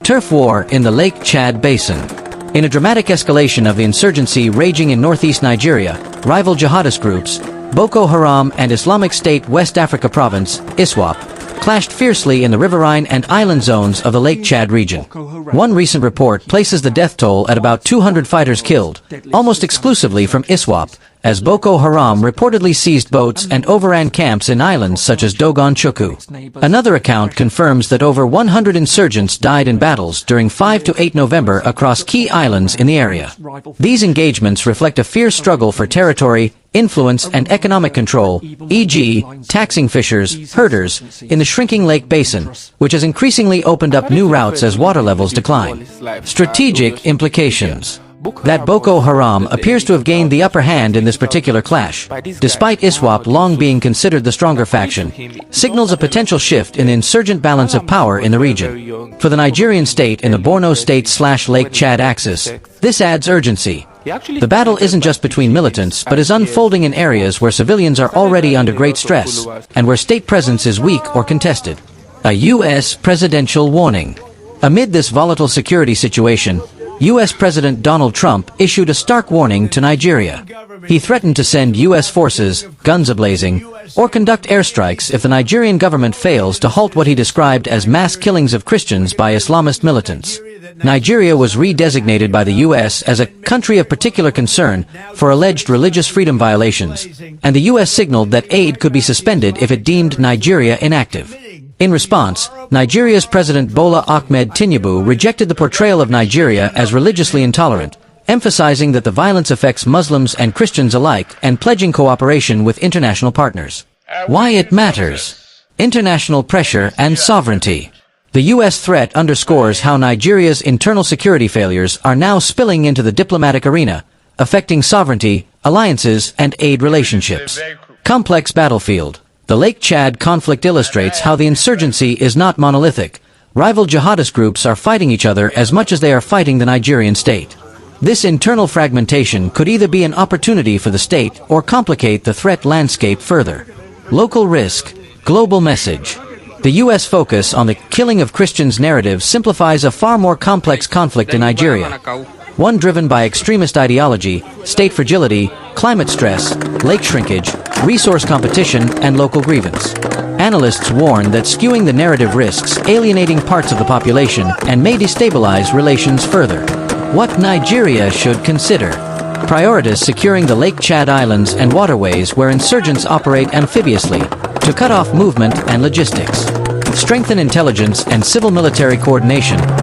Turf war in the Lake Chad Basin. In a dramatic escalation of the insurgency raging in northeast Nigeria, rival jihadist groups, Boko Haram and Islamic State West Africa Province, ISWAP, clashed fiercely in the riverine and island zones of the Lake Chad region. One recent report places the death toll at about 200 fighters killed, almost exclusively from ISWAP, as Boko Haram reportedly seized boats and overran camps in islands such as Dogon Chukwu. Another account confirms that over 100 insurgents died in battles during 5 to 8 November across key islands in the area. These engagements reflect a fierce struggle for territory, influence and economic control, e.g., taxing fishers, herders, in the shrinking lake basin, which has increasingly opened up new routes as water levels decline. Strategic implications. That Boko Haram appears to have gained the upper hand in this particular clash, despite ISWAP long being considered the stronger faction, signals a potential shift in the insurgent balance of power in the region. For the Nigerian state in the Borno State/Lake Chad axis, this adds urgency. The battle isn't just between militants but is unfolding in areas where civilians are already under great stress, and where state presence is weak or contested. A U.S. presidential warning. Amid this volatile security situation, U.S. President Donald Trump issued a stark warning to Nigeria. He threatened to send U.S. forces, guns a-blazing, or conduct airstrikes if the Nigerian government fails to halt what he described as mass killings of Christians by Islamist militants. Nigeria was re-designated by the U.S. as a country of particular concern for alleged religious freedom violations, and the U.S. signaled that aid could be suspended if it deemed Nigeria inactive. In response, Nigeria's President Bola Ahmed Tinubu rejected the portrayal of Nigeria as religiously intolerant, emphasizing that the violence affects Muslims and Christians alike and pledging cooperation with international partners. Why it matters. International pressure and sovereignty. The U.S. threat underscores how Nigeria's internal security failures are now spilling into the diplomatic arena, affecting sovereignty, alliances, and aid relationships. Complex battlefield. The Lake Chad conflict illustrates how the insurgency is not monolithic. Rival jihadist groups are fighting each other as much as they are fighting the Nigerian state. This internal fragmentation could either be an opportunity for the state or complicate the threat landscape further. Local risk, global message. The U.S. focus on the killing of Christians narrative simplifies a far more complex conflict in Nigeria. One driven by extremist ideology, state fragility, climate stress, lake shrinkage, resource competition, and local grievance. Analysts warn that skewing the narrative risks alienating parts of the population and may destabilize relations further. What Nigeria should consider. Prioritize securing the Lake Chad Islands and waterways where insurgents operate amphibiously to cut off movement and logistics. Strengthen intelligence and civil-military coordination.